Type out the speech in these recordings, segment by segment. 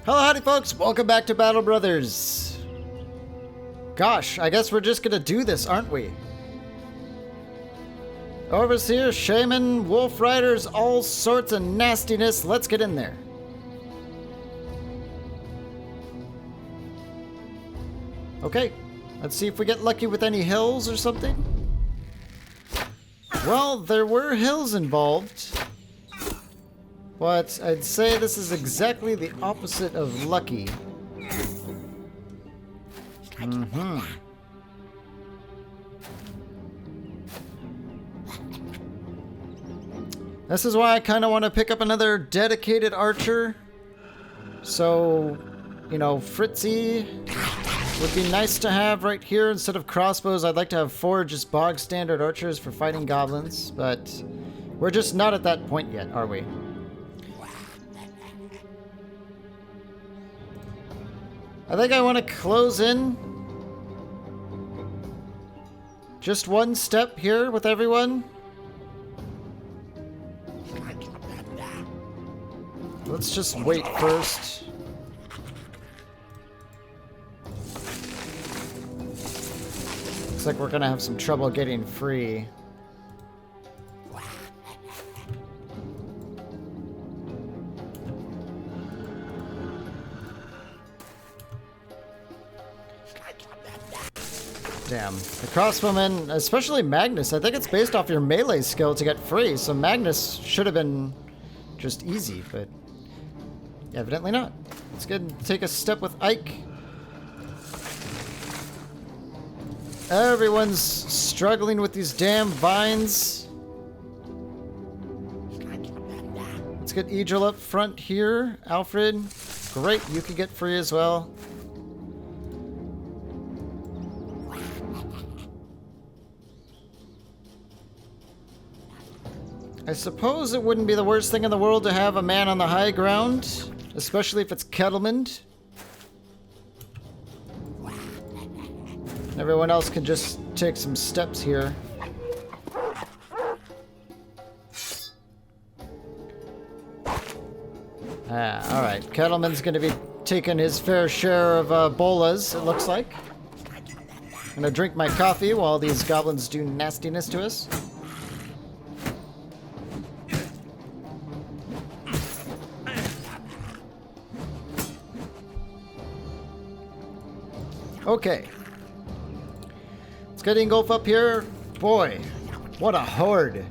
Hello, howdy folks, welcome back to Battle Brothers. Gosh, I guess we're just gonna do this, aren't we? Overseer, shaman, wolf riders, all sorts of nastiness. Let's get in there. Okay, let's see if we get lucky with any hills or something. Well, there were hills involved. But I'd say this is exactly the opposite of lucky. This is why I kind of want to pick up another dedicated archer. So, you know, Fritzy would be nice to have right here. Instead of crossbows, I'd like to have 4 just bog standard archers for fighting goblins. But we're just not at that point yet, are we? I think I want to close in just one step here with everyone. Let's just wait first. Looks like we're gonna have some trouble getting free. Damn. The crossbowmen, especially Magnus, I think it's based off your melee skill to get free, so Magnus should have been just easy, but evidently not. Let's go and take a step with Ike. Everyone's struggling with these damn vines. Let's get Egil up front here. Alfred, great, you can get free as well. I suppose it wouldn't be the worst thing in the world to have a man on the high ground, especially if it's Kettlemund. Everyone else can just take some steps here. Alright. Kettlemund's gonna be taking his fair share of bolas, it looks like. I'm gonna drink my coffee while these goblins do nastiness to us. Okay. Let's get Ingolf up here. Boy, what a horde.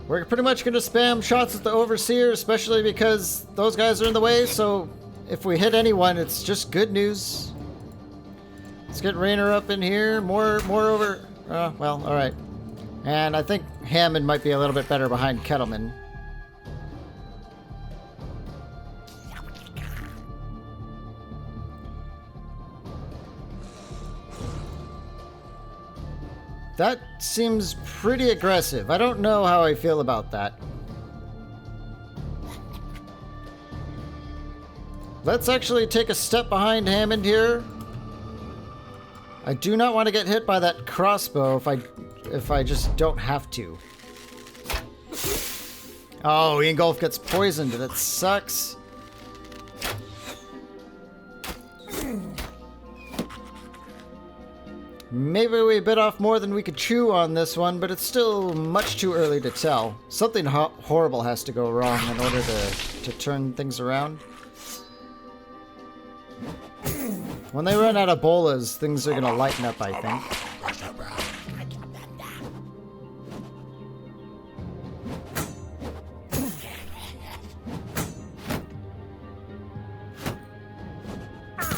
We're pretty much going to spam shots at the Overseer, especially because those guys are in the way, so if we hit anyone, it's just good news. Let's get Raynor up in here. More over... well, alright. And I think Hammond might be a little bit better behind Kettleman. That seems pretty aggressive. I don't know how I feel about that. Let's actually take a step behind Hammond here. I do not want to get hit by that crossbow if I just don't have to. Oh, Ingolf gets poisoned. That sucks. Maybe we bit off more than we could chew on this one, but it's still much too early to tell. Something horrible has to go wrong in order to turn things around. When they run out of bolas, things are going to lighten up, I think.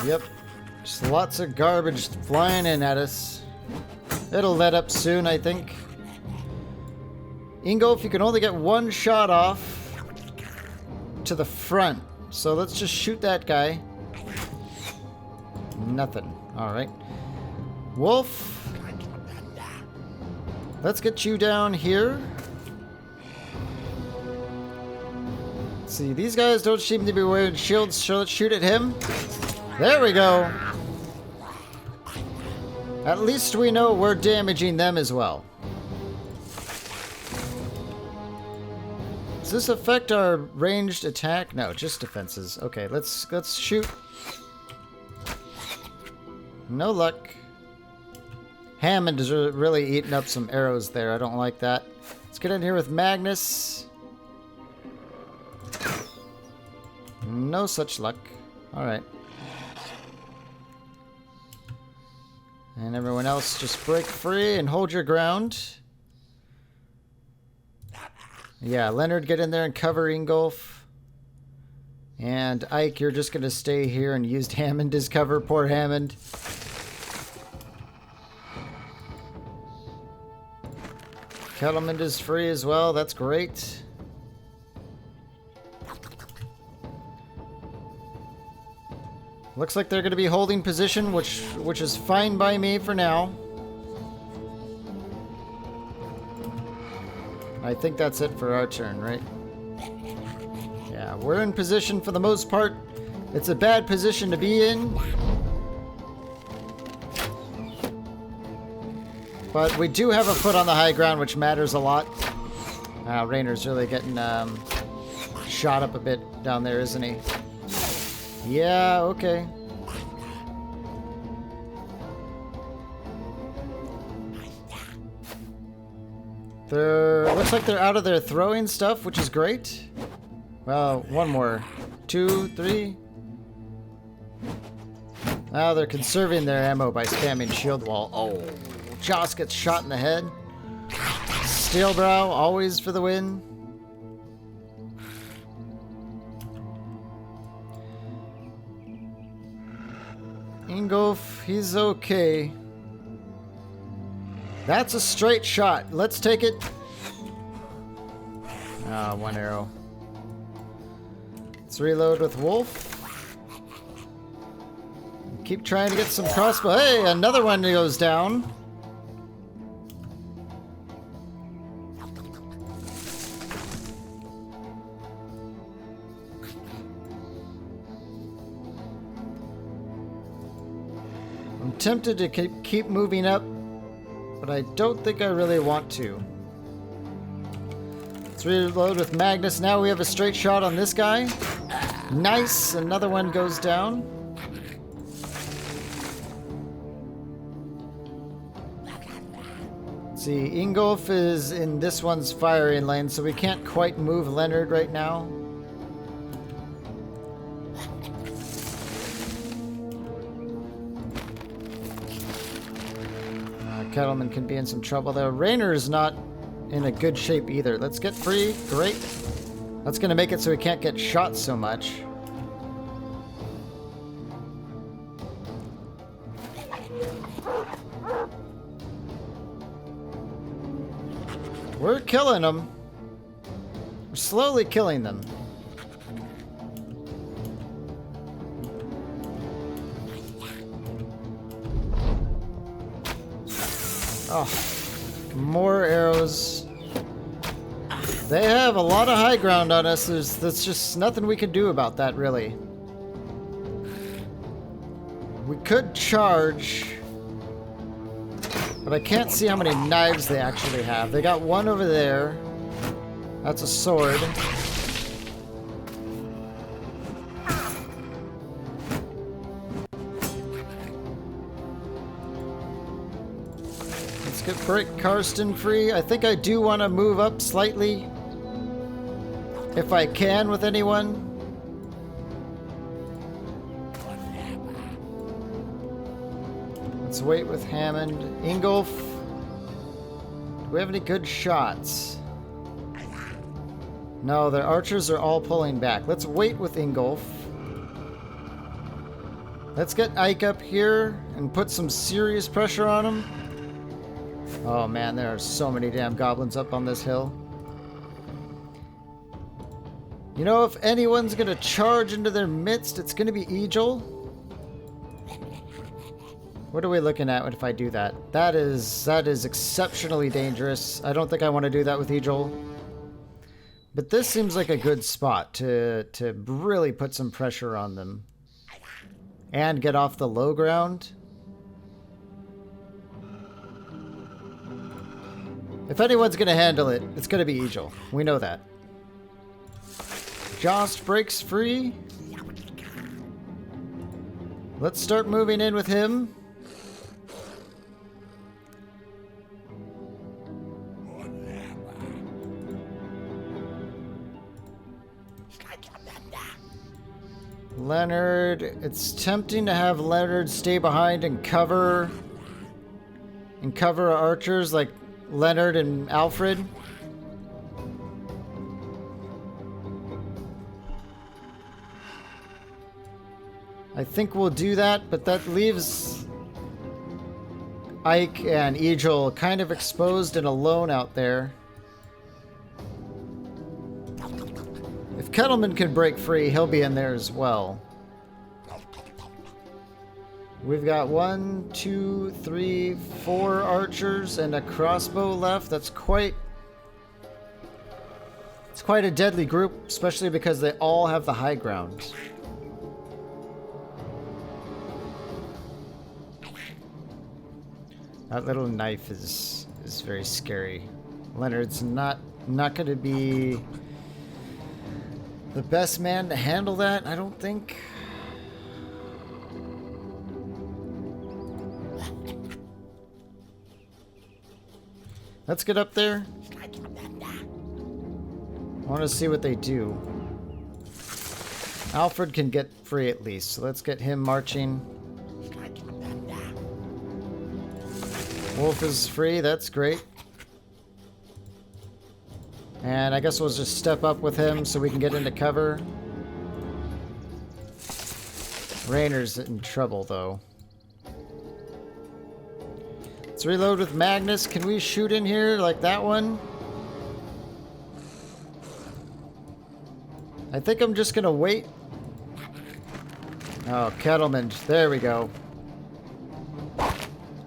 Yep. Just lots of garbage flying in at us. It'll let up soon, I think. Ingolf, you can only get one shot off to the front. So let's just shoot that guy. Nothing. Alright. Wolf. Let's get you down here. Let's see, these guys don't seem to be wearing shields, so let's shoot at him. There we go. At least we know we're damaging them as well. Does this affect our ranged attack? No, just defenses. Okay, let's shoot. No luck. Hammond is really eating up some arrows there. I don't like that. Let's get in here with Magnus. No such luck. Alright. And everyone else just break free and hold your ground. Yeah, Leonard, get in there and cover Ingolf. And Ike, you're just going to stay here and use Hammond as cover. Poor Hammond. Kettleman is free as well. That's great. Looks like they're going to be holding position, which is fine by me for now. I think that's it for our turn, right? Yeah, we're in position for the most part. It's a bad position to be in. But we do have a foot on the high ground, which matters a lot. Raynor's really getting shot up a bit down there, isn't he? Yeah, okay. Looks like they're out of their throwing stuff, which is great. Well, one more. 2, 3. Now they're conserving their ammo by spamming shield wall. Oh, Joss gets shot in the head. Steelbrow, always for the win. Ingolf, he's okay. That's a straight shot. Let's take it. Ah, one arrow. Let's reload with Wolf. Keep trying to get some crossbow. Hey, another one goes down. I'm tempted to keep moving up, but I don't think I really want to. Let's reload with Magnus. Now we have a straight shot on this guy. Nice. Another one goes down. Let's see, Ingolf is in this one's firing lane, so we can't quite move Leonard right now. Kettleman can be in some trouble there. Raynor is not in a good shape either. Let's get free. Great. That's going to make it so we can't get shot so much. We're killing them. We're slowly killing them. Oh, more arrows. They have a lot of high ground on us. There's just nothing we can do about that, really. We could charge, but I can't see how many knives they actually have. They got one over there. That's a sword. Break Karsten free. I think I do want to move up slightly if I can with anyone. Let's wait with Hammond. Ingolf. Do we have any good shots? No, their archers are all pulling back. Let's wait with Ingolf. Let's get Ike up here and put some serious pressure on him. Oh man, there are so many damn goblins up on this hill. You know, if anyone's gonna charge into their midst, it's gonna be Egil. What are we looking at if I do that? That is exceptionally dangerous. I don't think I want to do that with Egil. But this seems like a good spot to really put some pressure on them. And get off the low ground. If anyone's going to handle it, it's going to be Egil. We know that. Jost breaks free. Let's start moving in with him. Leonard, it's tempting to have Leonard stay behind and cover archers like Leonard and Alfred. I think we'll do that, but that leaves Ike and Egil kind of exposed and alone out there. If Kettleman can break free, he'll be in there as well. We've got 1, 2, 3, 4 archers and a crossbow left. It's quite a deadly group, especially because they all have the high ground. That little knife is very scary. Leonard's not going to be the best man to handle that, I don't think. Let's get up there. I want to see what they do. Alfred can get free at least, so let's get him marching. Wolf is free, that's great. And I guess we'll just step up with him so we can get into cover. Raynor's in trouble, though. Let's reload with Magnus. Can we shoot in here like that one? I think I'm just gonna wait. Oh, Kettleman. There we go.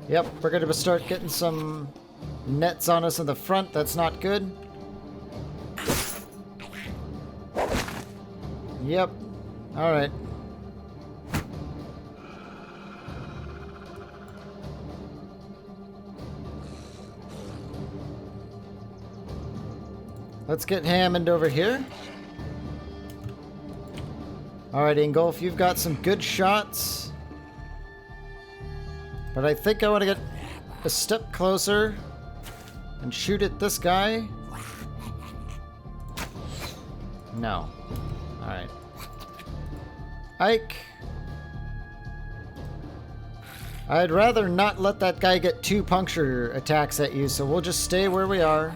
Yep, we're gonna start getting some nets on us in the front. That's not good. Yep. Alright. Let's get Hammond over here. Alright, Ingolf, you've got some good shots. But I think I want to get a step closer and shoot at this guy. No. Alright. Ike. I'd rather not let that guy get 2 puncture attacks at you, so we'll just stay where we are.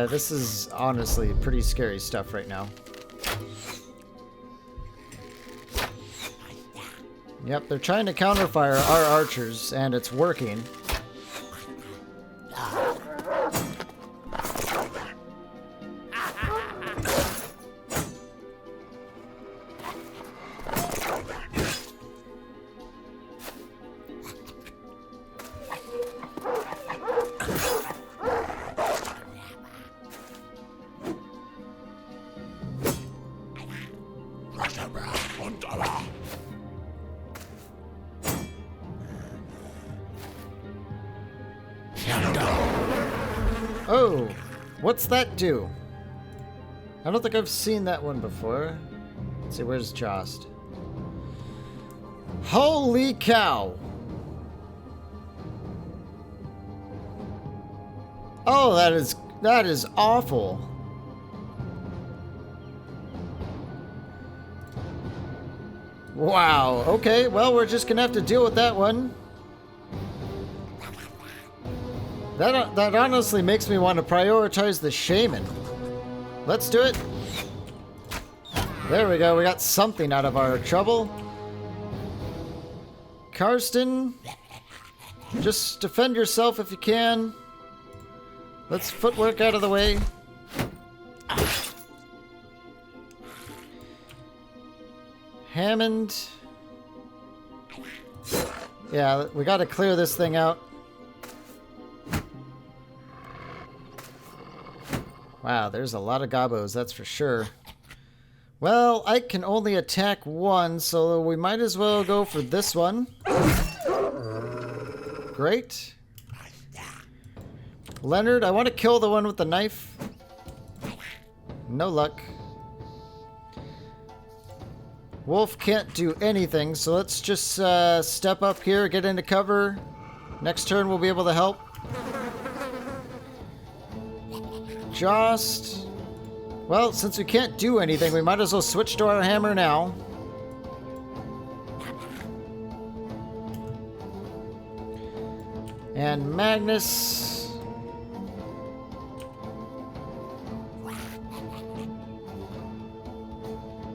This is honestly pretty scary stuff right now. Yep, they're trying to counterfire our archers, and it's working. Oh, what's that do? I don't think I've seen that one before. Let's see, where's Jost? Holy cow! Oh, that is awful. Wow, okay, well, we're just gonna have to deal with that one. That honestly makes me want to prioritize the shaman. Let's do it. There we go, we got something out of our trouble. Karsten, just defend yourself if you can. Let's footwork out of the way. Hammond. Yeah, we gotta clear this thing out. Wow, there's a lot of gobos, that's for sure. Well, I can only attack one, so we might as well go for this one. Great. Leonard, I want to kill the one with the knife. No luck. Wolf can't do anything, so let's just step up here, get into cover. Next turn we'll be able to help. Just... Well, since we can't do anything, we might as well switch to our hammer now. And Magnus...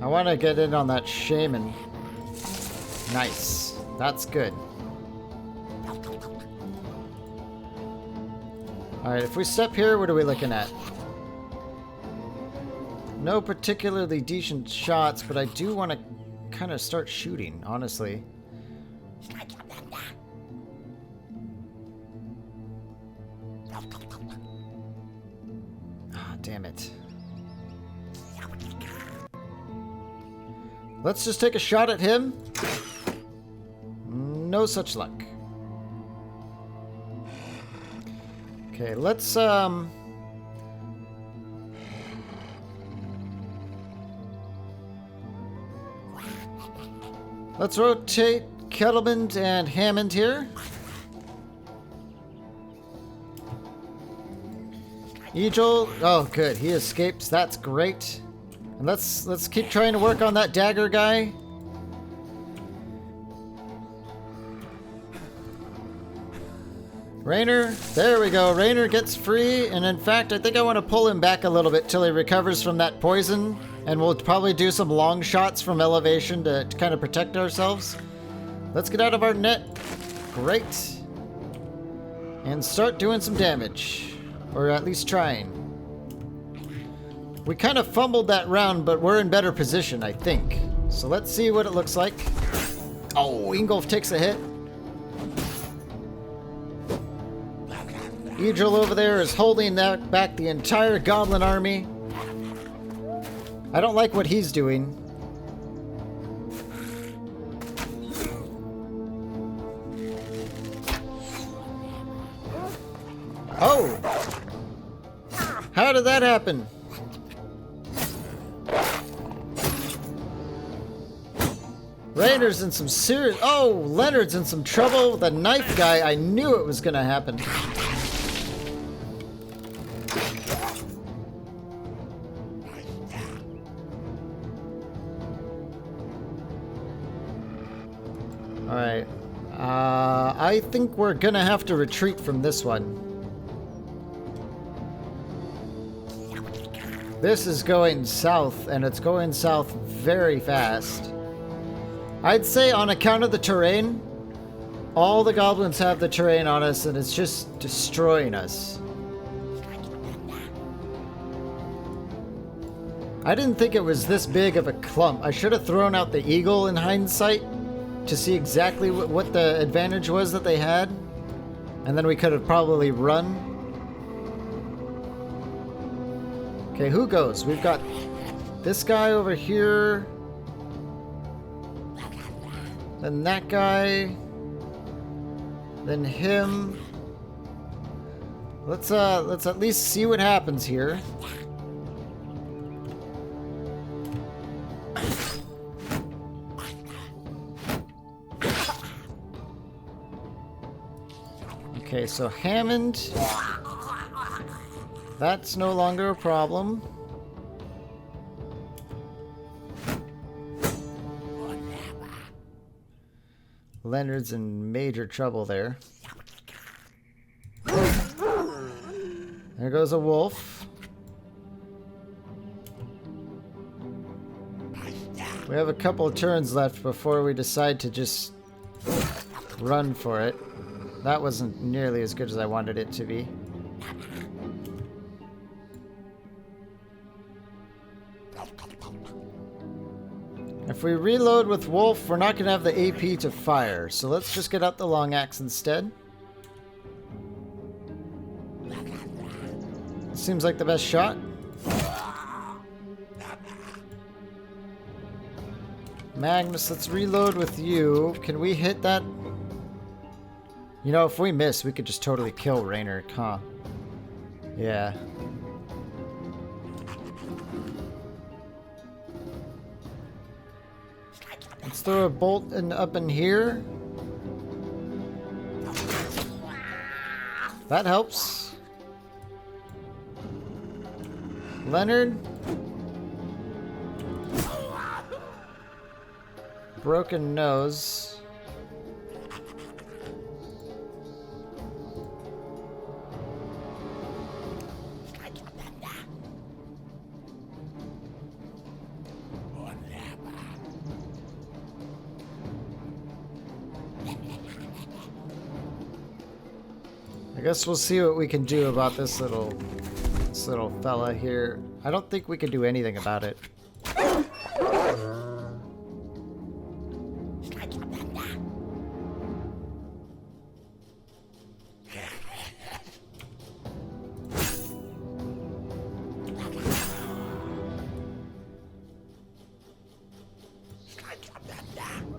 I want to get in on that shaman. Nice. That's good. Alright, if we step here, what are we looking at? No particularly decent shots, but I do want to kind of start shooting, honestly. Ah, damn it. Let's just take a shot at him. No such luck. Okay, let's rotate Kettleman and Hammond here. Egil, oh good, he escapes. That's great. And let's keep trying to work on that dagger guy. Raynor, there we go. Raynor gets free, and in fact, I think I want to pull him back a little bit till he recovers from that poison, and we'll probably do some long shots from elevation to kind of protect ourselves. Let's get out of our net. Great. And start doing some damage, or at least trying. We kind of fumbled that round, but we're in better position, I think. So let's see what it looks like. Oh, Ingolf takes a hit. Egil over there is holding that back the entire goblin army. I don't like what he's doing. Oh! How did that happen? Raynor's in some serious... Oh, Leonard's in some trouble with the knife guy. I knew it was gonna happen. Alright. I think we're gonna have to retreat from this one. This is going south, and it's going south very fast. I'd say on account of the terrain, all the goblins have the terrain on us, and it's just destroying us. I didn't think it was this big of a clump. I should have thrown out the eagle in hindsight to see exactly what the advantage was that they had, and then we could have probably run. Okay, who goes? We've got this guy over here. Then that guy. Then him. Let's at least see what happens here. Okay, so Hammond. That's no longer a problem. Leonard's in major trouble there. There goes a wolf. We have a couple of turns left before we decide to just run for it. That wasn't nearly as good as I wanted it to be. If we reload with Wolf, we're not going to have the AP to fire, so let's just get out the long axe instead. Seems like the best shot. Magnus, let's reload with you. Can we hit that? You know, if we miss, we could just totally kill Raynor, huh? Yeah. Let's throw a bolt up in here. That helps. Leonard. Broken nose. I guess we'll see what we can do about this little fella here. I don't think we can do anything about it.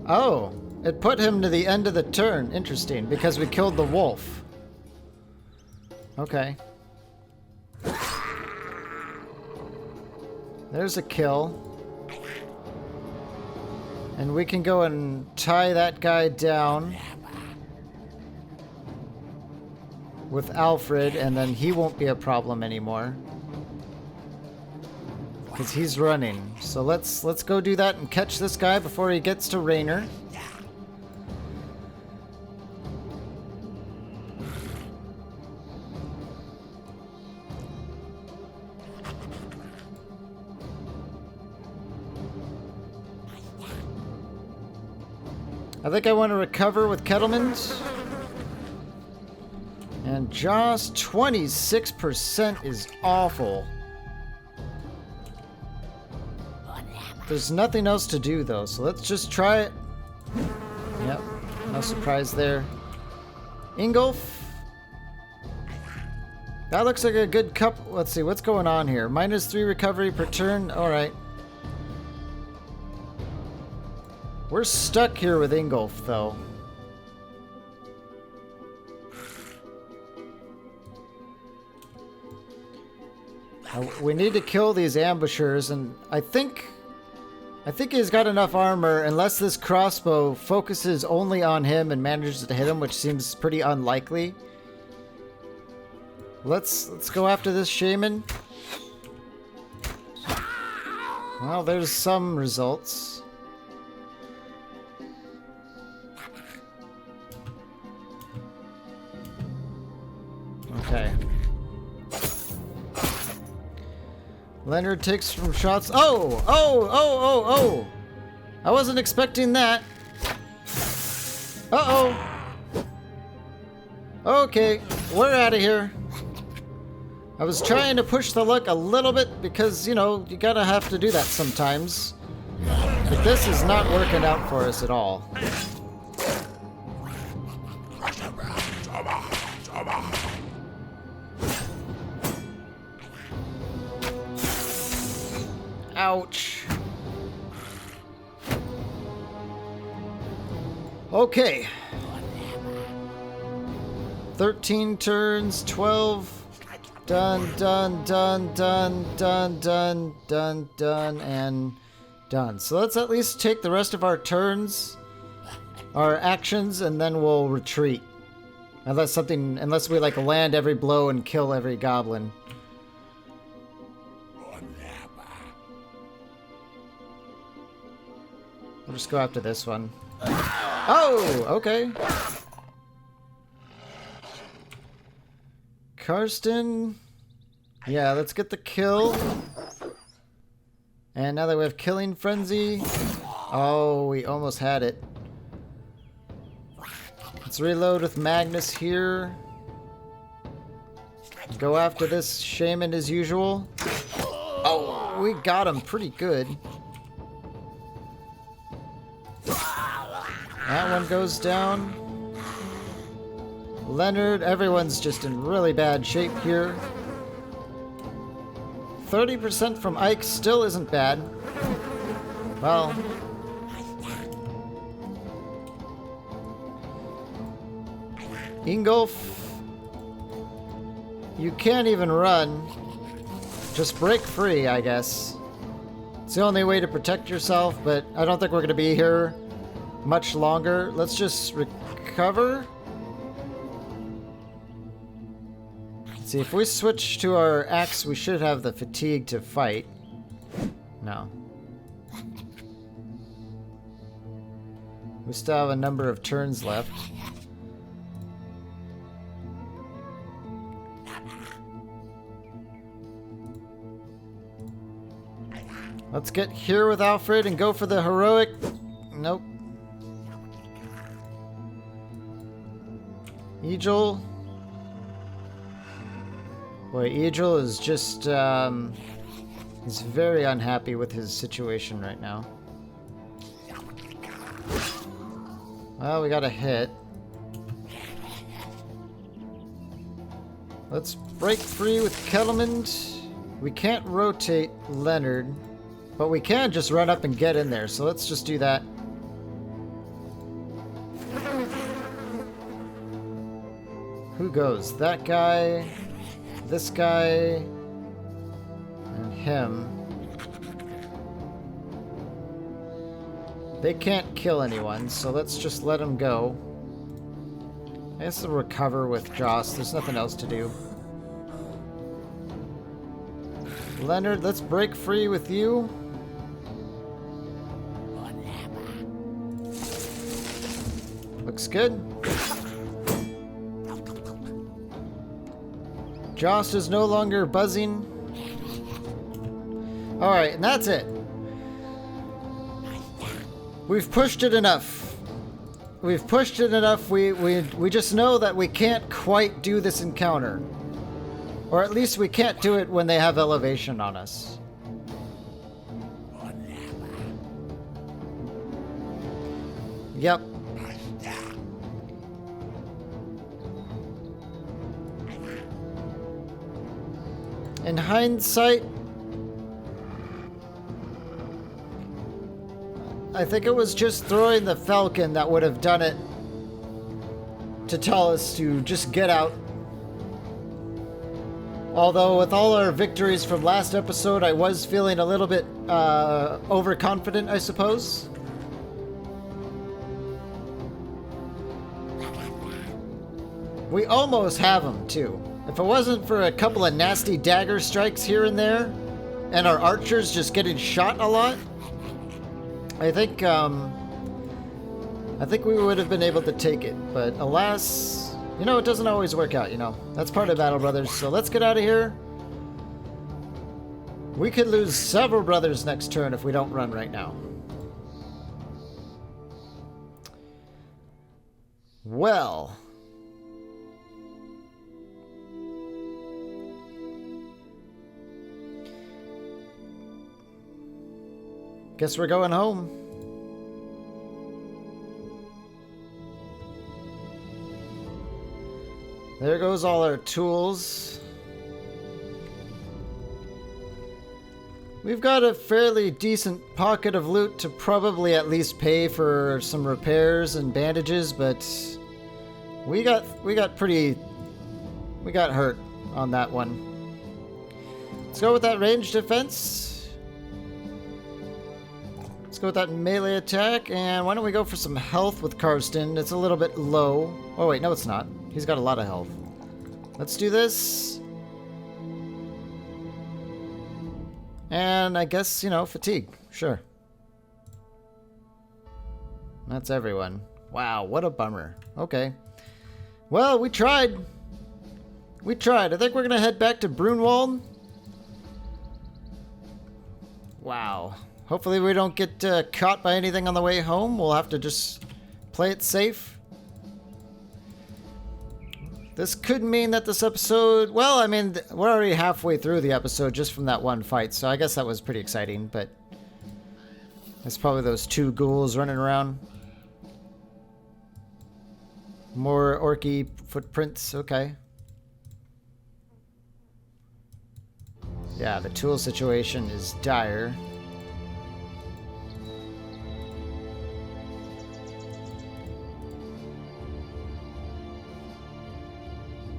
Oh, it put him to the end of the turn. Interesting, because we killed the wolf. Okay. There's a kill. And we can go and tie that guy down with Alfred, and then he won't be a problem anymore. Because he's running. So let's go do that and catch this guy before he gets to Rainer. I think I want to recover with Kettlemans. And just 26% is awful. There's nothing else to do though, so let's just try it. Yep, no surprise there. Ingolf. That looks like a good cup. Let's see, what's going on here? -3 recovery per turn. Alright. We're stuck here with Ingolf, though. We need to kill these ambushers, and I think he's got enough armor, unless this crossbow focuses only on him and manages to hit him, which seems pretty unlikely. Let's go after this shaman. Well, there's some results. Okay. Leonard takes from shots. Oh! Oh! Oh! Oh! Oh! I wasn't expecting that. Uh-oh. Okay, we're out of here. I was trying to push the luck a little bit because, you know, you gotta have to do that sometimes. But this is not working out for us at all. Ouch. Okay. 13 turns, 12. Done, done, done, done, done, done, done, done, and done. So let's at least take the rest of our turns, our actions, and then we'll retreat. Unless we like land every blow and kill every goblin. We'll just go after this one. Oh, okay. Karsten. Yeah, let's get the kill. And now that we have Killing Frenzy. Oh, we almost had it. Let's reload with Magnus here. Go after this shaman as usual. Oh, we got him pretty good. That one goes down. Leonard, everyone's just in really bad shape here. 30% from Ike still isn't bad. Well. Ingolf. You can't even run. Just break free, I guess. It's the only way to protect yourself, but I don't think we're going to be here much longer. Let's just recover. Let's see, if we switch to our axe, we should have the fatigue to fight. No. We still have a number of turns left. Let's get here with Alfred and go for the heroic. Nope. Egil. Boy, Egil is just, he's very unhappy with his situation right now. Well, we got a hit. Let's break free with Kettlemund. We can't rotate Leonard, but we can just run up and get in there, so let's just do that. Who goes? That guy, this guy, and him. They can't kill anyone, so let's just let them go. I guess we'll recover with Joss. There's nothing else to do. Leonard, let's break free with you. Looks good. Joss is no longer buzzing. Alright, and that's it. We've pushed it enough. We've pushed it enough. We just know that we can't quite do this encounter. Or at least we can't do it when they have elevation on us. Yep. In hindsight, I think it was just throwing the Falcon that would have done it to tell us to just get out. Although with all our victories from last episode, I was feeling a little bit overconfident, I suppose. We almost have them, too. If it wasn't for a couple of nasty dagger strikes here and there, and our archers just getting shot a lot, I think we would have been able to take it. But alas, you know, it doesn't always work out, you know. That's part of Battle Brothers, so let's get out of here. We could lose several brothers next turn if we don't run right now. Well... guess we're going home. There goes all our tools. We've got a fairly decent pocket of loot to probably at least pay for some repairs and bandages, but we got hurt on that one. Let's go with that ranged defense. Let's go with that melee attack, and why don't we go for some health with Karsten? It's a little bit low. Oh wait, no it's not. He's got a lot of health. Let's do this. And I guess, you know, fatigue. Sure. That's everyone. Wow, what a bummer. Okay. Well, we tried. We tried. I think we're going to head back to Brunwald. Wow. Hopefully we don't get caught by anything on the way home. We'll have to just play it safe. This could mean that this episode... Well, I mean, we're already halfway through the episode just from that one fight, so I guess that was pretty exciting, but... That's probably those two ghouls running around. More orky footprints, okay. Yeah, the tool situation is dire.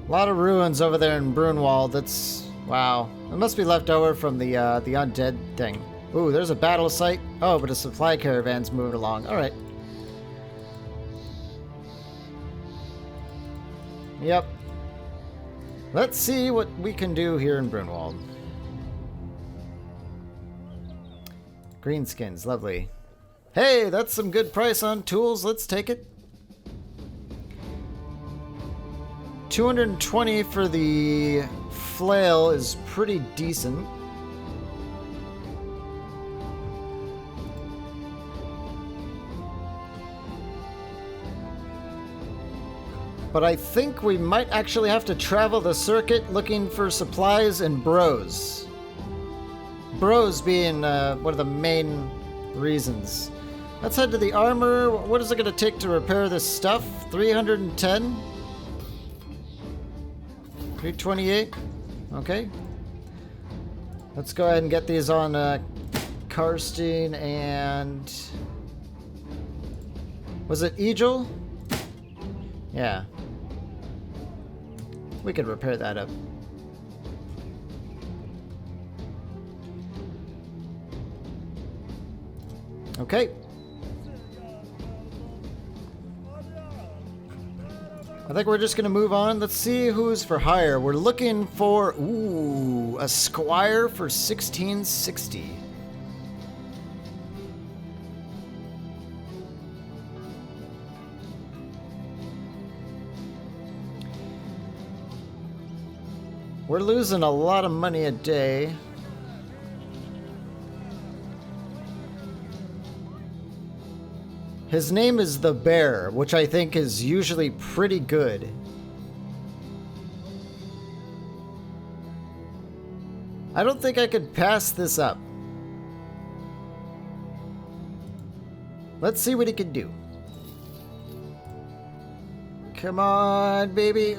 A lot of ruins over there in Brunwald. That's... wow. It must be left over from the undead thing. Ooh, there's a battle site. Oh, but a supply caravan's moving along. Alright. Yep. Let's see what we can do here in Brunwald. Greenskins, lovely. Hey, that's some good price on tools. Let's take it. 220 for the flail is pretty decent. But I think we might actually have to travel the circuit looking for supplies and bros. Bros being one of the main reasons. Let's head to the armor. What is it going to take to repair this stuff? 310? 328? Okay. Let's go ahead and get these on Karstein and... Was it Egil? Yeah. We could repair that up. Okay. I think we're just gonna move on. Let's see who's for hire. We're looking for, ooh, a squire for 1660. We're losing a lot of money a day. His name is the Bear, which I think is usually pretty good. I don't think I could pass this up. Let's see what he can do. Come on, baby.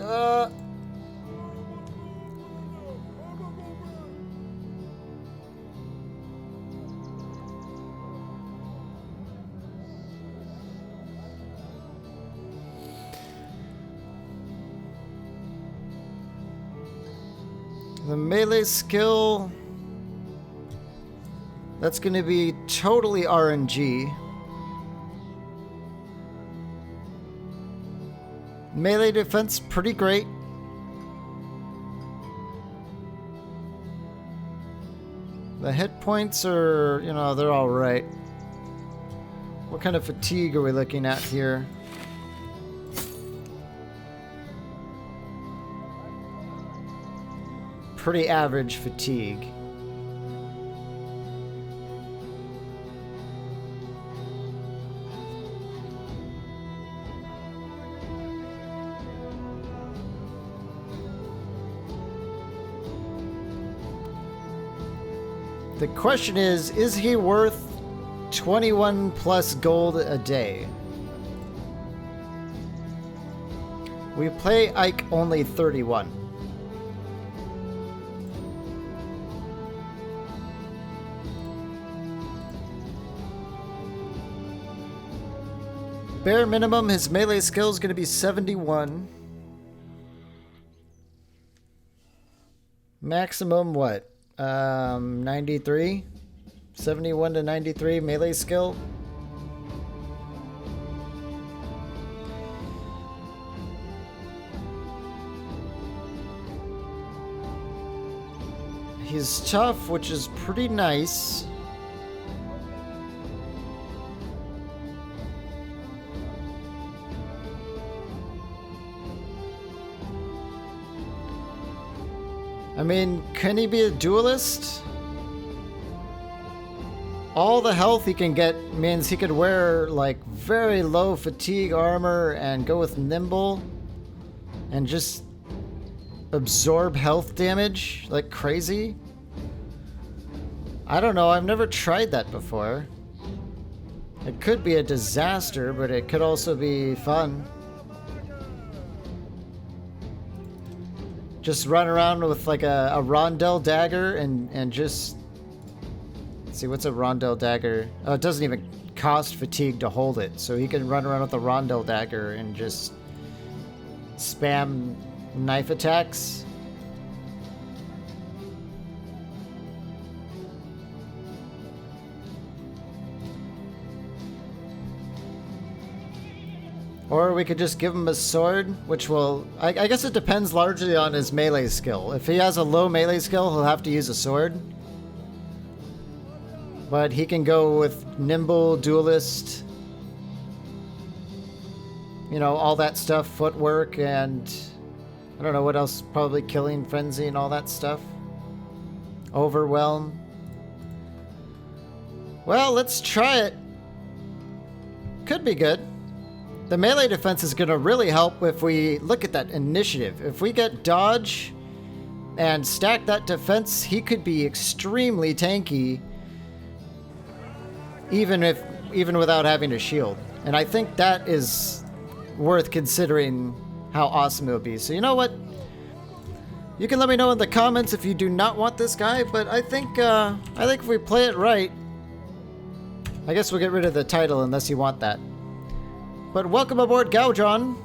The melee skill, that's going to be totally RNG. Melee defense, pretty great. The hit points are, you know, they're all right. What kind of fatigue are we looking at here? Pretty average fatigue. The question is he worth 21 plus gold a day? We play Ike only 31. Bare minimum, his melee skill is going to be 71. Maximum, what? 93? 71 to 93 melee skill. He's tough, which is pretty nice. I mean, can he be a duelist? All the health he can get means he could wear like very low fatigue armor and go with nimble and just absorb health damage like crazy. I don't know, I've never tried that before. It could be a disaster, but it could also be fun. Just run around with like a rondel dagger and just... Let's see, what's a rondel dagger? Oh, it doesn't even cost fatigue to hold it, so he can run around with a rondel dagger and just spam knife attacks. Or we could just give him a sword, which will... I guess it depends largely on his melee skill. If he has a low melee skill, he'll have to use a sword. But he can go with nimble, duelist, you know, all that stuff, footwork, and I don't know what else, probably killing frenzy and all that stuff. Overwhelm. Well, let's try it. Could be good. The melee defense is going to really help if we look at that initiative. If we get dodge and stack that defense, he could be extremely tanky, even without having a shield. And I think that is worth considering how awesome it would be. So you know what? You can let me know in the comments if you do not want this guy, but I think if we play it right, I guess we'll get rid of the title unless you want that. But welcome aboard, Gaudron.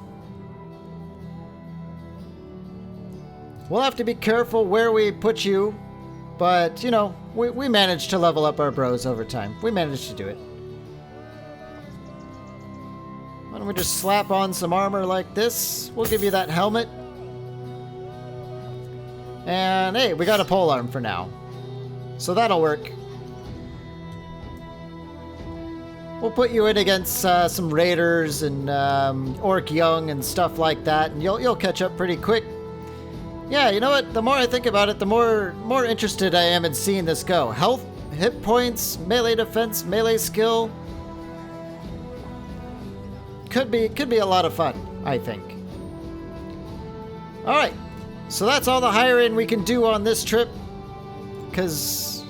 We'll have to be careful where we put you, but, you know, we managed to level up our bros over time. We managed to do it. Why don't we just slap on some armor like this? We'll give you that helmet. And, hey, we got a polearm for now. So that'll work. We'll put you in against some raiders and orc young and stuff like that, and you'll catch up pretty quick. Yeah, you know what? The more I think about it, the more interested I am in seeing this go. Health, hit points, melee defense, melee skill. Could be a lot of fun, I think. All right, so that's all the hiring we can do on this trip. Cause,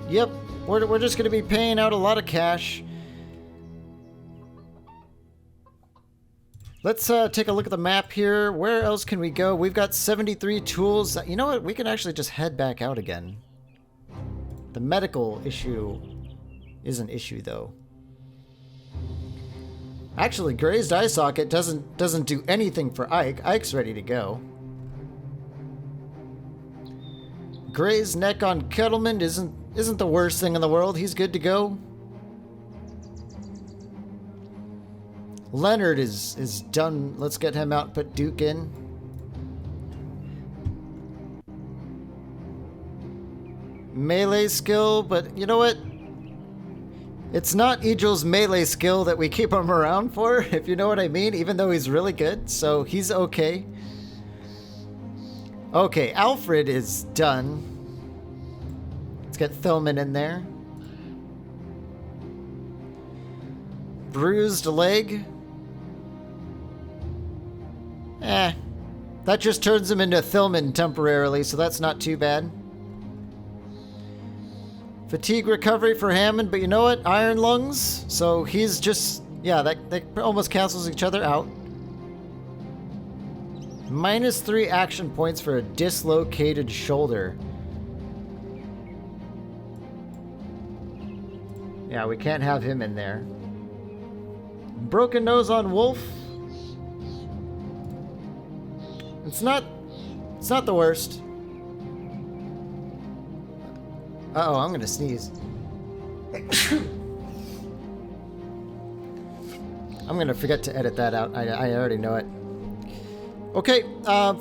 yep, we're just gonna be paying out a lot of cash. Let's take a look at the map here. Where else can we go? We've got 73 tools. You know what? We can actually just head back out again. The medical issue is an issue, though. Actually, Grazed Eye Socket doesn't do anything for Ike. Ike's ready to go. Grazed Neck on Kettleman isn't the worst thing in the world. He's good to go. Leonard is done. Let's get him out and put Duke in. Melee skill, but you know what? It's not Egel's melee skill that we keep him around for, if you know what I mean, even though he's really good, so he's okay. Okay, Alfred is done. Let's get Thilman in there. Bruised leg. That just turns him into Thilman temporarily, so that's not too bad. Fatigue recovery for Hammond, but you know what? Iron lungs, so he's just... yeah, that almost cancels each other out. -3 action points for a dislocated shoulder. Yeah, we can't have him in there. Broken nose on Wolf. It's not the worst. Uh-oh, I'm gonna sneeze. I'm gonna forget to edit that out. I already know it. Okay,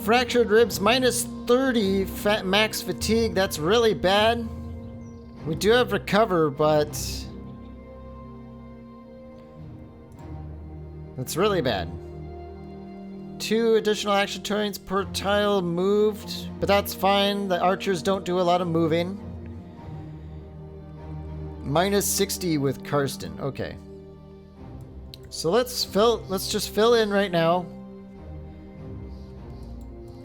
fractured ribs, -30 max fatigue. That's really bad. We do have recover, but that's really bad. 2 additional action turns per tile moved, but that's fine. The archers don't do a lot of moving. -60 with Karsten. Okay. So let's just fill in right now.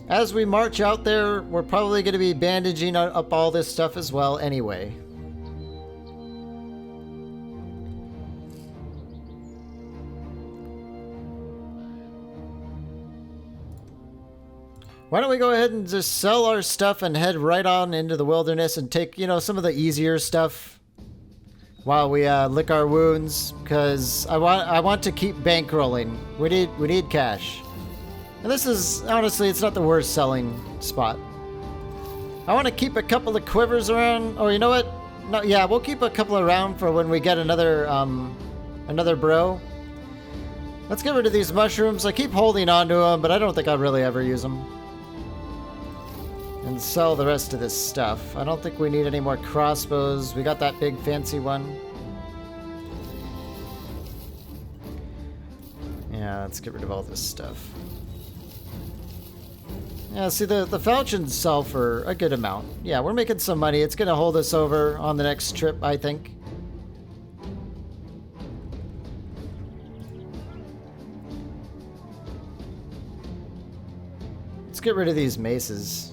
As we march out there, we're probably going to be bandaging up all this stuff as well anyway. Why don't we go ahead and just sell our stuff and head right on into the wilderness and take, you know, some of the easier stuff while we lick our wounds, because I want to keep bankrolling. We need cash. And this is, honestly, it's not the worst selling spot. I want to keep a couple of quivers around, or you know what? No, yeah, we'll keep a couple around for when we get another bro. Let's get rid of these mushrooms. I keep holding on to them, but I don't think I'll really ever use them. And sell the rest of this stuff. I don't think we need any more crossbows. We got that big fancy one. Yeah, let's get rid of all this stuff. Yeah, see, the falchions sell for a good amount. Yeah, we're making some money. It's going to hold us over on the next trip, I think. Let's get rid of these maces.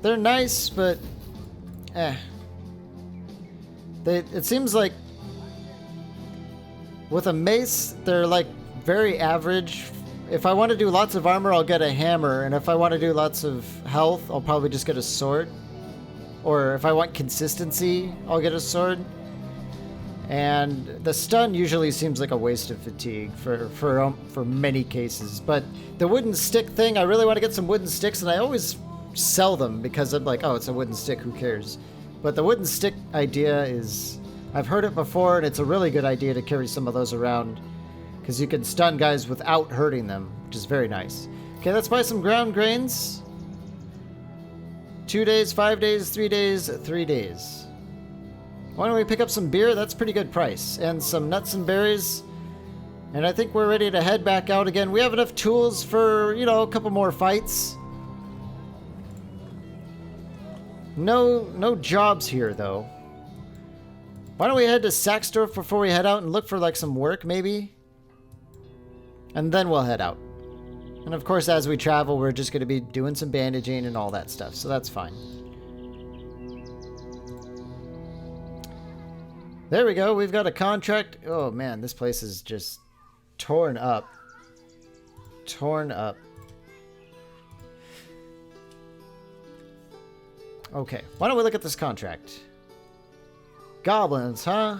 They're nice, but it seems like with a mace, they're like very average. If I want to do lots of armor, I'll get a hammer, and if I want to do lots of health, I'll probably just get a sword. Or if I want consistency, I'll get a sword. And the stun usually seems like a waste of fatigue for many cases. But the wooden stick thing, I really want to get some wooden sticks, and I always sell them because I'm like, oh, it's a wooden stick, who cares? But the wooden stick idea is, I've heard it before, and it's a really good idea to carry some of those around because you can stun guys without hurting them, which is very nice. Okay, let's buy some ground grains. 2 days, 5 days, 3 days, 3 days. Why don't we pick up some beer? That's a pretty good price. And some nuts and berries. And I think we're ready to head back out again. We have enough tools for, you know, a couple more fights. No jobs here, though. Why don't we head to Saxdorf before we head out and look for, like, some work, maybe? And then we'll head out. And, of course, as we travel, we're just going to be doing some bandaging and all that stuff, so that's fine. There we go. We've got a contract. Oh, man, this place is just torn up. Torn up. Okay, why don't we look at this contract? Goblins, huh?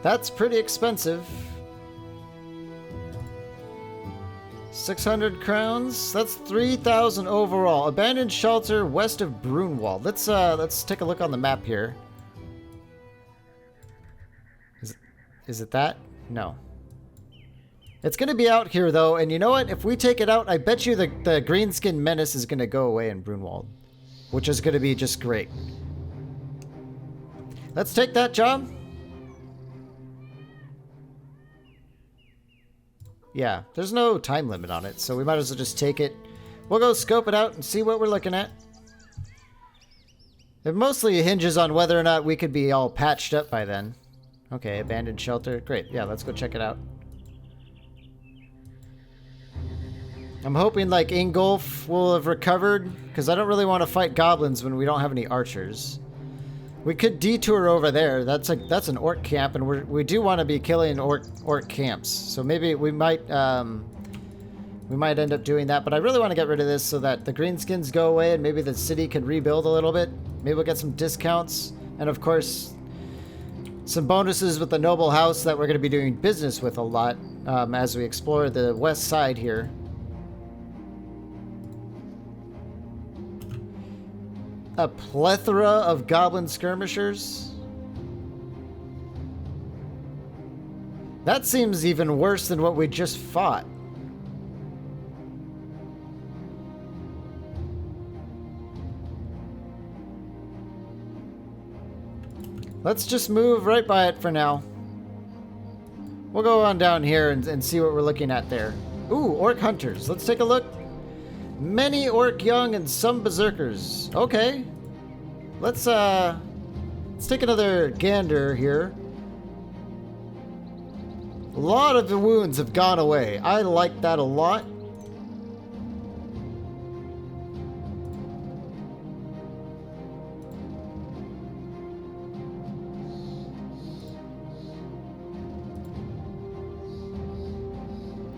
That's pretty expensive. 600 crowns. That's 3,000 overall. Abandoned shelter west of Brunwald. Let's take a look on the map here. Is it that? No. It's going to be out here, though, and you know what? If we take it out, I bet you the greenskin menace is going to go away in Brunwald, which is going to be just great. Let's take that job. Yeah, there's no time limit on it, so we might as well just take it. We'll go scope it out and see what we're looking at. It mostly hinges on whether or not we could be all patched up by then. Okay, abandoned shelter. Great. Yeah, let's go check it out. I'm hoping, like, Ingolf will have recovered, because I don't really want to fight goblins when we don't have any archers. We could detour over there. That's an orc camp, and we do want to be killing orc camps. So maybe we might end up doing that. But I really want to get rid of this so that the greenskins go away, and maybe the city can rebuild a little bit. Maybe we'll get some discounts, and of course, some bonuses with the noble house that we're going to be doing business with a lot as we explore the west side here. A plethora of goblin skirmishers? That seems even worse than what we just fought. Let's just move right by it for now. We'll go on down here and see what we're looking at there. Ooh, orc hunters. Let's take a look. Many orc young and some berserkers. Okay. Let's take another gander here. A lot of the wounds have gone away. I like that a lot.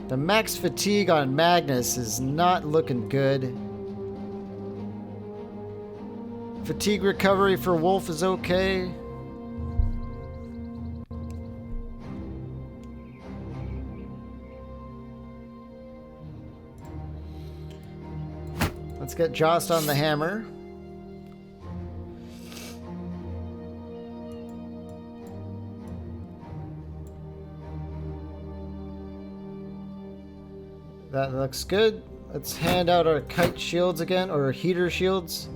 The max fatigue on Magnus is not looking good. Fatigue recovery for Wolf is okay. Let's get Jost on the hammer. that looks good. Let's hand out our kite shields again, or heater shields.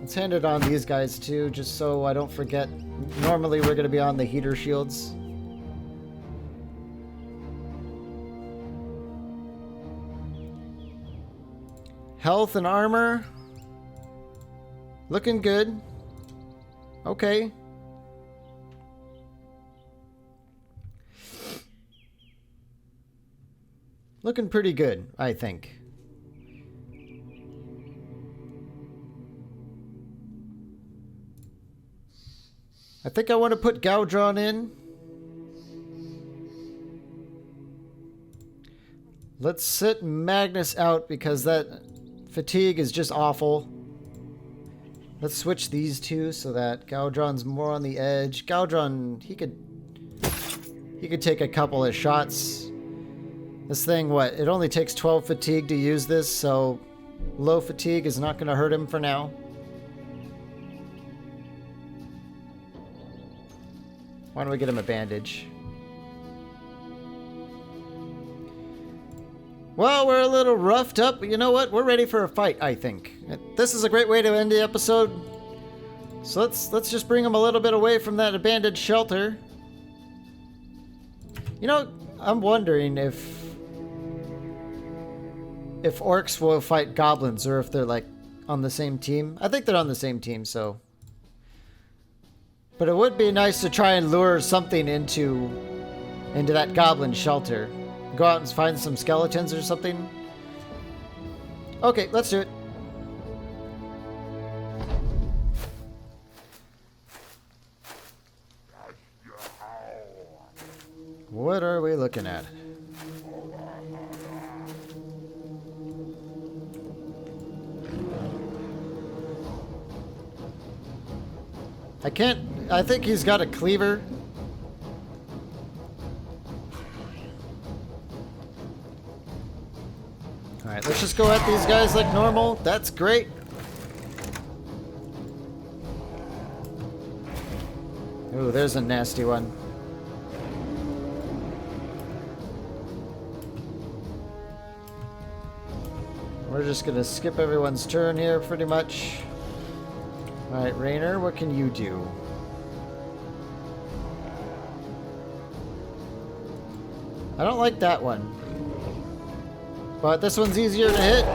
Let's hand it on these guys too, just so I don't forget. Normally we're going to be on the heater shields. Health and armor. Looking good. Okay. Looking pretty good, I think. I think I want to put Gaudron in. Let's sit Magnus out because that fatigue is just awful. Let's switch these two so that Gaudron's more on the edge. Gaudron, he could take a couple of shots. This thing, what? It only takes 12 fatigue to use this, so low fatigue is not going to hurt him for now. Why don't we get him a bandage? Well, we're a little roughed up, but you know what? We're ready for a fight, I think. This is a great way to end the episode. So let's just bring him a little bit away from that abandoned shelter. You know, I'm wondering if orcs will fight goblins or if they're like on the same team. I think they're on the same team, so. But it would be nice to try and lure something into that goblin shelter. Go out and find some skeletons or something. Okay, let's do it. What are we looking at? I think he's got a cleaver. Alright, let's just go at these guys like normal. That's great. Ooh, there's a nasty one. We're just gonna skip everyone's turn here pretty much. Alright, Rainer, what can you do? I don't like that one. But this one's easier to hit.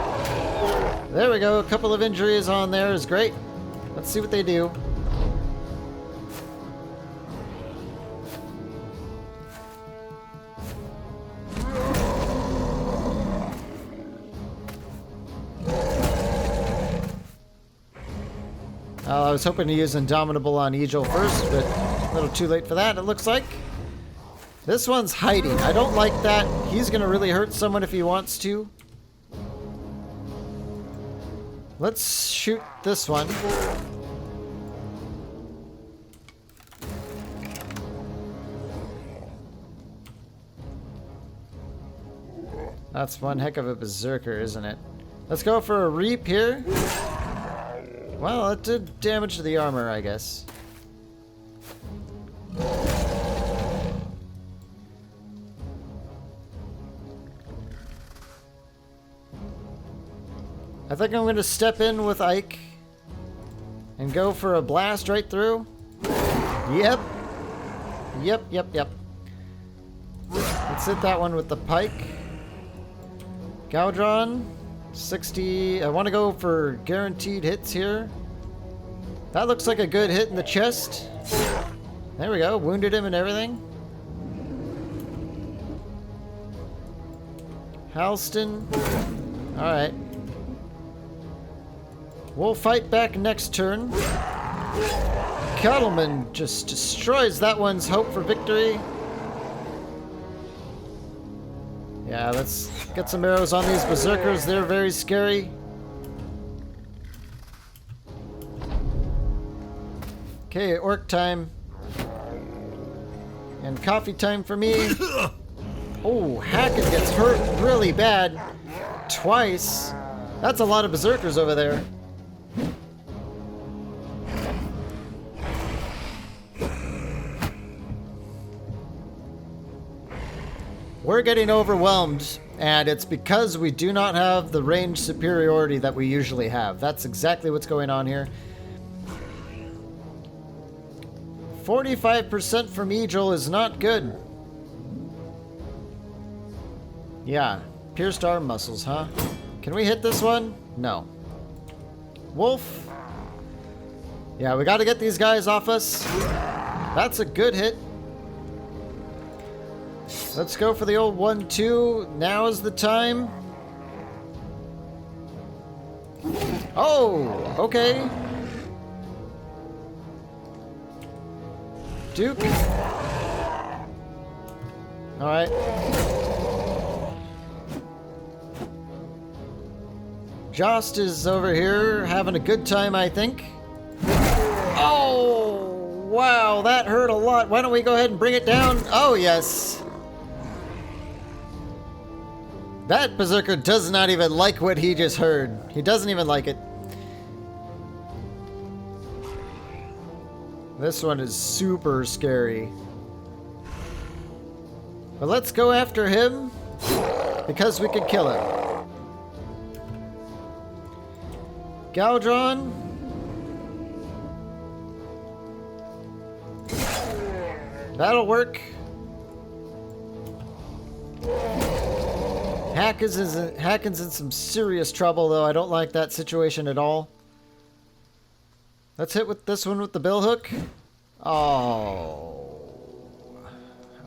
There we go. A couple of injuries on there is great. Let's see what they do. I was hoping to use Indomitable on Egil first, but a little too late for that, it looks like. This one's hiding. I don't like that. He's going to really hurt someone if he wants to. Let's shoot this one. That's one heck of a berserker, isn't it? Let's go for a reap here. Well, it did damage to the armor, I guess. I think I'm going to step in with Ike and go for a blast right through. Yep. Yep. Let's hit that one with the pike. Gaudron, 60. I want to go for guaranteed hits here. That looks like a good hit in the chest. There we go. Wounded him and everything. Halston. Alright. We'll fight back next turn. Cattleman just destroys that one's hope for victory. Yeah, let's get some arrows on these berserkers. They're very scary. Okay, orc time. And coffee time for me. Oh, Hackett gets hurt really bad. Twice. That's a lot of berserkers over there. We're getting overwhelmed, and it's because we do not have the range superiority that we usually have. That's exactly what's going on here. 45% from Egil is not good. Yeah, pierced arm muscles, huh? Can we hit this one? No. Wolf. Yeah, we gotta get these guys off us. That's a good hit. Let's go for the old 1-2. Now is the time. Oh, okay. Duke. Alright. Jost is over here having a good time, I think. Oh, wow, that hurt a lot. Why don't we go ahead and bring it down? Oh, yes. That berserker does not even like what he just heard. He doesn't even like it. This one is super scary. But let's go after him because we can kill him. Galdron. That'll work. Hacken's in some serious trouble, though. I don't like that situation at all. Let's hit with this one with the billhook. Oh.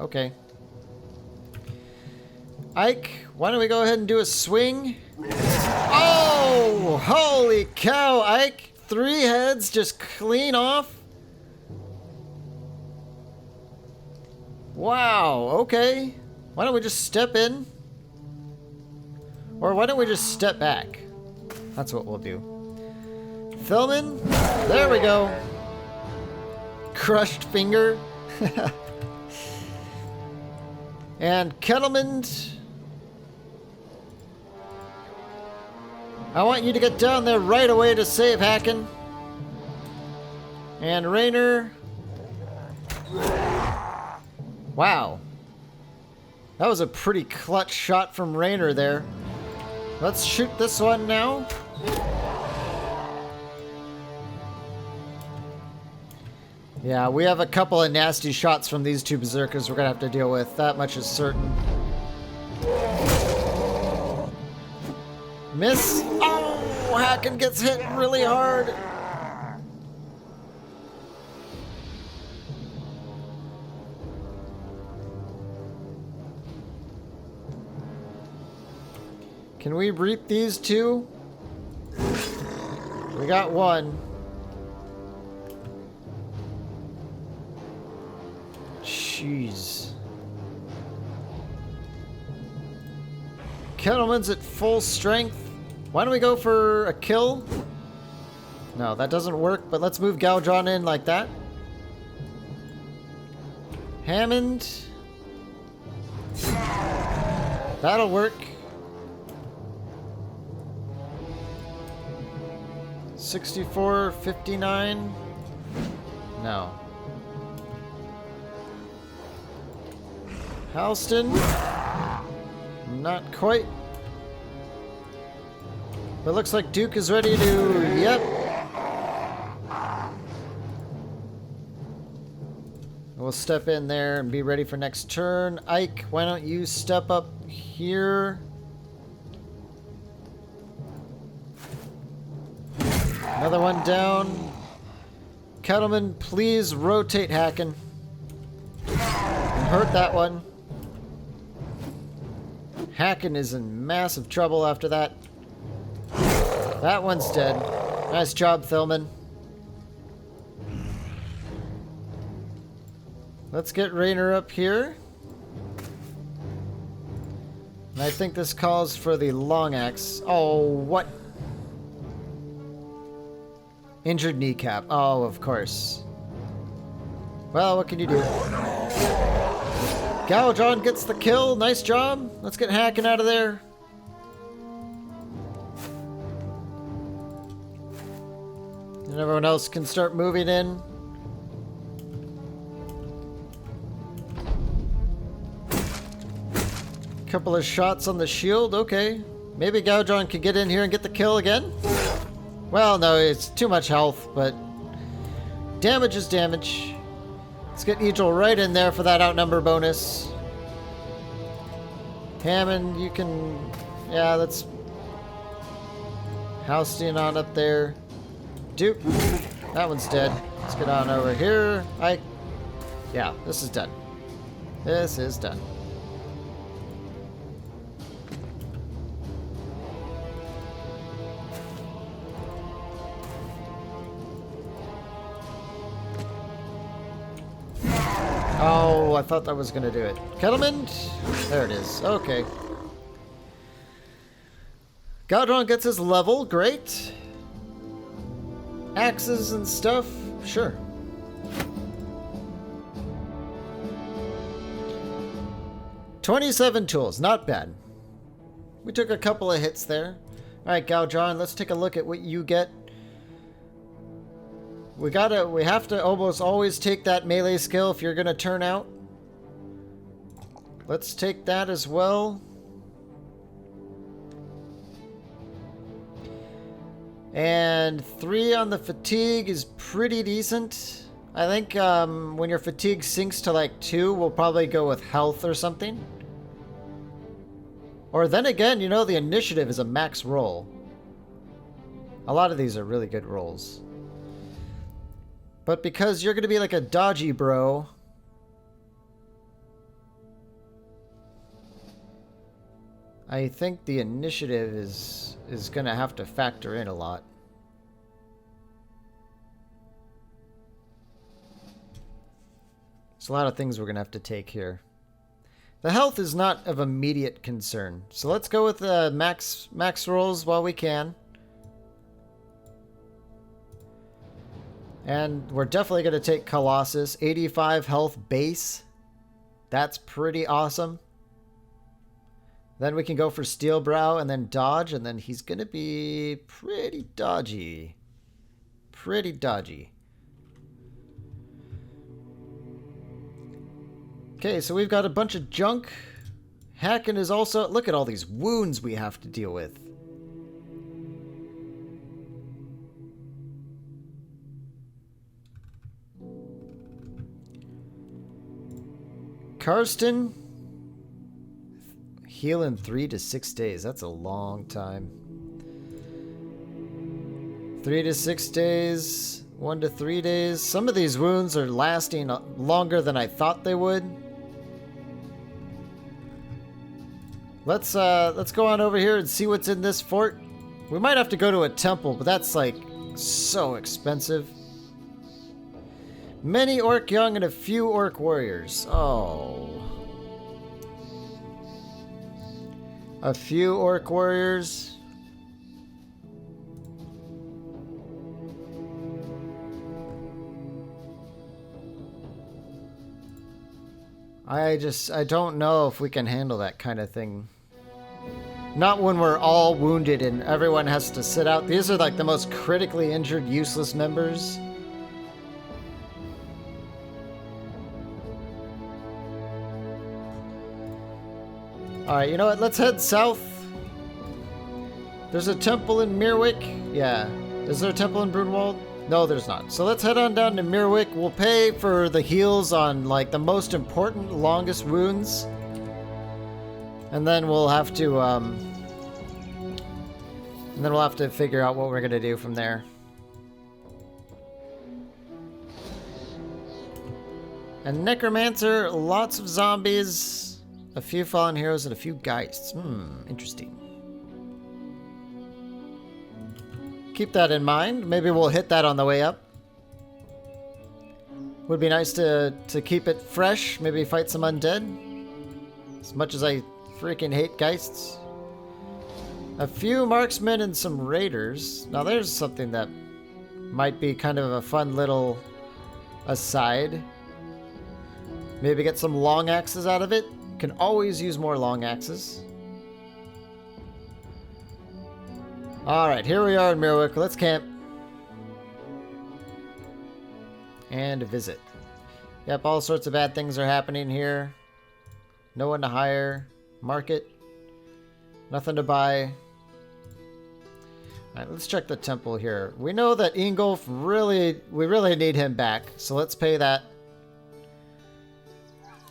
Okay. Ike, why don't we go ahead and do a swing? Oh! Holy cow, Ike! 3 heads just clean off. Wow, okay. Why don't we just step in? Or why don't we just step back? That's what we'll do. Filmin, there we go. Crushed finger. And Kettleman, I want you to get down there right away to save Hacken. And Rainer. Wow. That was a pretty clutch shot from Rainer there. Let's shoot this one now. Yeah, we have a couple of nasty shots from these 2 berserkers we're gonna have to deal with. That much is certain. Miss. Oh, Hacken gets hit really hard. Can we reap these 2? We got 1. Jeez. Kettleman's at full strength. Why don't we go for a kill? No, that doesn't work, but let's move Galdron in like that. Hammond. That'll work. 64, 59. No. Halston. Not quite. But looks like Duke is ready to... Yep. We'll step in there and be ready for next turn. Ike, why don't you step up here? Another one down. Kettleman, please rotate Hacken. And hurt that one. Hacken is in massive trouble after that. That one's dead. Nice job, Thilman. Let's get Rainer up here. And I think this calls for the long axe. Oh, what? Injured kneecap. Oh, of course. Well, what can you do? Galdron gets the kill. Nice job. Let's get Hacken out of there. And everyone else can start moving in. Couple of shots on the shield, okay. Maybe Gaudron could get in here and get the kill again? Well, no, it's too much health, but damage is damage. Let's get Egil right in there for that outnumber bonus. Hammond, you can... Yeah, let's... Halcyon on up there. Duke. That one's dead. Let's get on over here. Yeah, this is done. This is done. Oh, I thought that was going to do it. Kettlement? There it is. Okay. Gaudron gets his level. Great. Axes and stuff. Sure. $27 tools. Not bad. We took a couple of hits there. Alright, Gaudron, let's take a look at what you get. We have to almost always take that melee skill if you're gonna turn out. Let's take that as well. And 3 on the fatigue is pretty decent. I think when your fatigue sinks to like 2, we'll probably go with health or something. Or then again, you know, the initiative is a max roll. A lot of these are really good rolls. But because you're going to be like a dodgy bro, I think the initiative is going to have to factor in a lot. There's a lot of things we're going to have to take here. The health is not of immediate concern. So let's go with the max rolls while we can. And we're definitely going to take Colossus. 85 health base. That's pretty awesome. Then we can go for Steelbrow and then dodge. And then he's going to be pretty dodgy. Pretty dodgy. Okay, so we've got a bunch of junk. Hacken is also... Look at all these wounds we have to deal with. Karsten, heal in 3 to 6 days. That's a long time. 3 to 6 days, 1 to 3 days. Some of these wounds are lasting longer than I thought they would. Let's go on over here and see what's in this fort. We might have to go to a temple, but that's like so expensive. Many orc young and a few orc warriors. Oh. A few orc warriors. I don't know if we can handle that kind of thing. Not when we're all wounded and everyone has to sit out. These are like the most critically injured, useless members. Alright, you know what? Let's head south. There's a temple in Mirwick. Yeah. Is there a temple in Brunwald? No, there's not. So let's head on down to Mirwick. We'll pay for the heals on, like, the most important, longest wounds. And then we'll have to, figure out what we're gonna do from there. And Necromancer, lots of zombies. A few fallen heroes and a few geists. Interesting. Keep that in mind. Maybe we'll hit that on the way up. Would be nice to keep it fresh. Maybe fight some undead. As much as I freaking hate geists. A few marksmen and some raiders. Now there's something that might be kind of a fun little aside. Maybe get some long axes out of it. Can always use more long axes. Alright, here we are in Mirwick. Let's camp. And visit. Yep, all sorts of bad things are happening here. No one to hire. Market. Nothing to buy. Alright, let's check the temple here. We know that Ingolf we really need him back, so let's pay that.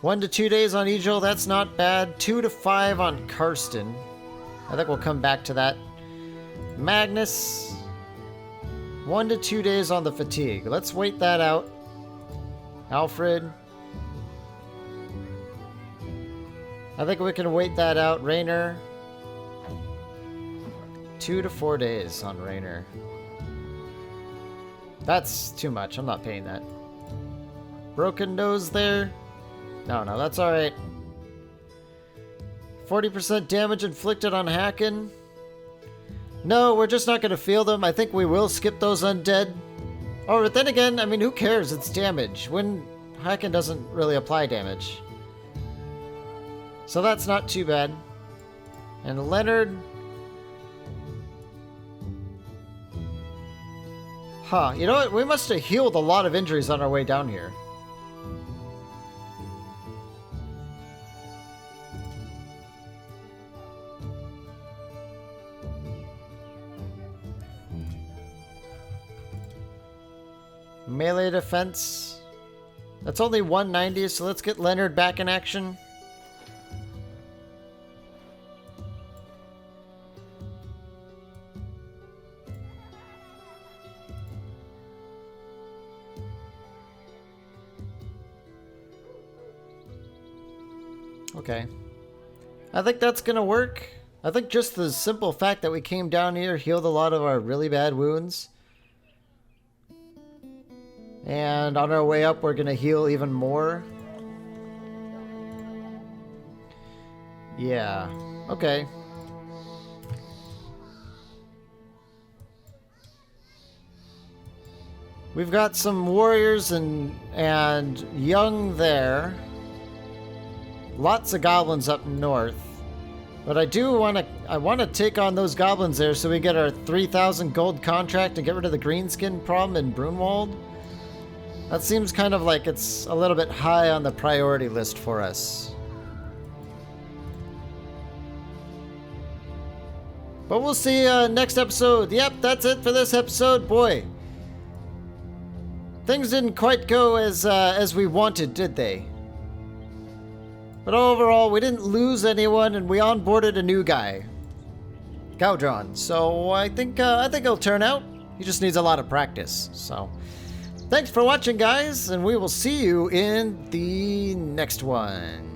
1 to 2 days on Egil, that's not bad. 2 to 5 on Karsten. I think we'll come back to that. Magnus. 1 to 2 days on the fatigue. Let's wait that out. Alfred. I think we can wait that out. Rainer. 2 to 4 days on Rainer. That's too much. I'm not paying that. Broken nose there. No, that's alright. 40% damage inflicted on Hacken. No, we're just not going to feel them. I think we will skip those undead. Oh, but then again, I mean, who cares? It's damage. When Hacken doesn't really apply damage. So that's not too bad. And Leonard. Huh, you know what? We must have healed a lot of injuries on our way down here. Melee defense. That's only 190, so let's get Leonard back in action. Okay. I think that's gonna work. I think just the simple fact that we came down here healed a lot of our really bad wounds. And on our way up, we're gonna heal even more. Yeah. Okay. We've got some warriors and young there. Lots of goblins up north. But I want to take on those goblins there so we get our 3,000 gold contract and get rid of the greenskin problem in Brunwald. That seems kind of like it's a little bit high on the priority list for us. But we'll see next episode. Yep, that's it for this episode. Boy, things didn't quite go as we wanted, did they? But overall, we didn't lose anyone, and we onboarded a new guy, Gaudron. So I think it'll turn out. He just needs a lot of practice. So thanks for watching, guys, and we will see you in the next one.